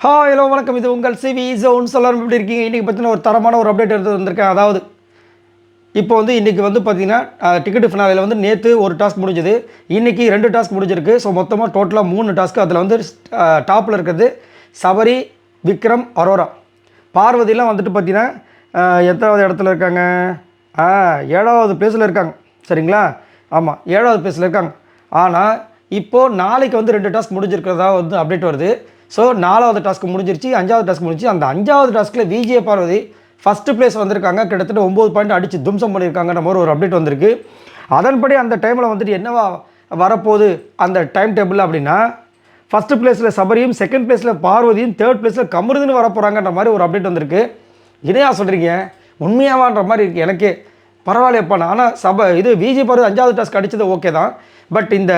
Hello வணக்கம். இது உங்கள் சிவி ஜோன். எல்லாரும் எப்படி இருக்கீங்க? இன்றைக்கி பார்த்தீங்கன்னா ஒரு தரமான ஒரு அப்டேட் எடுத்து வந்திருக்கேன். அதாவது இப்போ இன்றைக்கி பார்த்தீங்கன்னா டிக்கெட் ஃபினாலில் நேற்று ஒரு டாஸ்க் முடிஞ்சது, இன்றைக்கி 2 டாஸ்க் முடிஞ்சிருக்கு. ஸோ மொத்தமாக டோட்டலாக 3 டாஸ்க்கு. அதில் டாப்பில் இருக்கிறது சபரி, விக்ரம், அரோரா. பார்வதிலாம் பார்த்தீங்கன்னா எத்தனாவது இடத்துல இருக்காங்க? 7வது பிளேஸில் இருக்காங்க. சரிங்களா? ஆமாம், 7வது பிளேஸில் இருக்காங்க. ஆனால் இப்போது நாளைக்கு 2 டாஸ்க் முடிஞ்சிருக்கிறதா அப்டேட் வருது. ஸோ 4வது டாஸ்க்கு முடிஞ்சிருச்சு, 5வது டாஸ்க் முடிஞ்சு. அந்த 5வது டாஸ்க்கில் விஜய பார்வதி ஃபஸ்ட்டு பிளேஸ் வந்திருக்காங்க. கிட்டத்தட்ட 9 பாயிண்ட் அடித்து தும்சம் பண்ணியிருக்காங்கன்ற மாதிரி ஒரு அப்டேட் வந்திருக்கு. அதன்படி அந்த டைமில் என்னவா வரப்போகுது அந்த டைம் டேபிள் அப்படின்னா, ஃபஸ்ட்டு பிளேஸில் சபரியும், செகண்ட் பிளேஸில் பார்வதியும், தேர்ட் பிளேஸில் கமருதுன்னு வரப்போகிறாங்கன்ற மாதிரி ஒரு அப்டேட் வந்திருக்கு. இதையா சொல்கிறீங்க? உண்மையாவான்ற மாதிரி இருக்குது எனக்கே. பரவாயில்லையப்பா. ஆனால் விஜய் பார்வதி 5வது டாஸ்க் அடித்தது ஓகே தான். பட் இந்த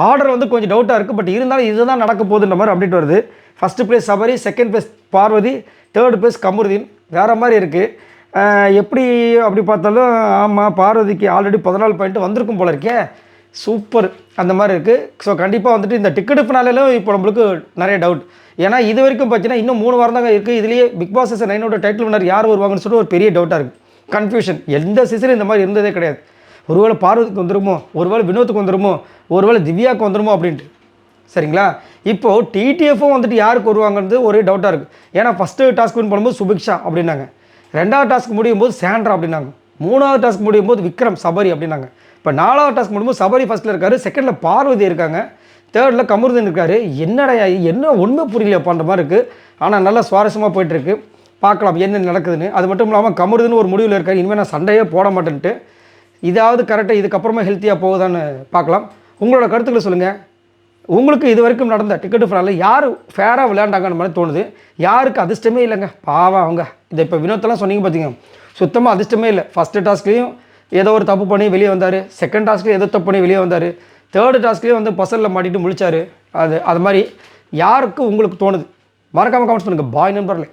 ஆர்டர் கொஞ்சம் டவுட்டாக இருக்குது. பட் இருந்தாலும் இதுதான் நடக்க போகுதுன்ற மாதிரி அப்டேட் வருது. First place Sabari, second place Parvathi, third place Kamaruddin. வேறு மாதிரி இருக்குது. எப்படி அப்படி பார்த்தாலும் ஆமாம், பார்வதிக்கு ஆல்ரெடி 14 பாயிண்ட் வந்திருக்கும் போல இருக்கே. சூப்பர். அந்த மாதிரி இருக்குது. ஸோ கண்டிப்பாக இந்த டிக்கெட் ஃபினாலிலும் இப்போ நம்மளுக்கு நிறைய டவுட். ஏன்னா இது வரைக்கும் பார்த்தீங்கன்னா இன்னும் 3 வாரம் தாங்க இருக்குது. இதுலேயே Bigg Boss season 9 title winner யார் வருவாங்கன்னு சொல்லிட்டு ஒரு பெரிய டவுட்டாக இருக்குது. கன்ஃபியூஷன். எந்த சீசனும் இந்த மாதிரி இருந்ததே கிடையாது. ஒருவேளை பார்வதிக்கு வந்துடுமோ, ஒருவேளை வினோத்துக்கு வந்துடுமோ, ஒருவேளை திவ்யாவுக்கு வந்துடுமோ அப்படின்ட்டு. சரிங்களா? இப்போது டிடிஎஃப்பும் யாருக்கு வருவாங்கிறது ஒரே டவுட்டாக இருக்குது. ஏன்னா ஃபஸ்ட்டு டாஸ்க் வின் பண்ணும்போது சுபிக்ஷா அப்படின்னாங்க, 2வது டாஸ்க் முடியும் போது சாண்ட்ரா அப்படின்னாங்க, 3வது டாஸ்க் முடியும் போது விக்ரம், சபரி அப்படின்னாங்க. இப்போ 4வது டாஸ்க் முடியும்போது சபரி ஃபஸ்ட்டில் இருக்கார், செகண்டில் பார்வதி இருக்காங்க, தேர்டில் கமருதீன் இருக்கார். என்னடா என்ன ஒன்றுமே புரியலையப்பான்ற மாதிரி இருக்குது. ஆனால் நல்லா சுவாரஸ்யமாக போயிட்டுருக்கு. பார்க்கலாம் என்ன நடக்குதுன்னு. அது மட்டும் இல்லாமல் கமருதீன் ஒரு முடிவில் இருக்கார். இனிமேல் நான் சண்டையே போட மாட்டேன்ட்டு. இதாவது கரெக்டாக இதுக்கப்புறமா ஹெல்த்தியாக போகுதான்னு பார்க்கலாம். உங்களோட கருத்துக்களை சொல்லுங்கள். உங்களுக்கு இது வரைக்கும் நடந்த டிக்கெட்டு ஃபினாலில் யார் ஃபேராக விளையாண்டாங்கன்னு மாதிரி தோணுது? யாருக்கு அதிர்ஷ்டமே இல்லைங்க, பாவம் அவங்க. இதை இப்போ வினோத்தெல்லாம் சொன்னீங்க பார்த்தீங்க, சுத்தமாக அதிர்ஷ்டமே இல்லை. ஃபஸ்ட்டு டாஸ்க்லேயும் ஏதோ ஒரு தப்பு பண்ணி வெளியே வந்தார், செகண்ட் டாஸ்க்லேயும் ஏதோ தப்பு பண்ணி வெளியே வந்தார், தேர்டு டாஸ்க்லேயும் பசலில் மாட்டிட்டு முழிச்சார். அது மாதிரி யாருக்கு உங்களுக்கு தோணுது? மறக்காமல் கமெண்ட்ஸ் பண்ணுங்கள். பாய் நண்பர்களே.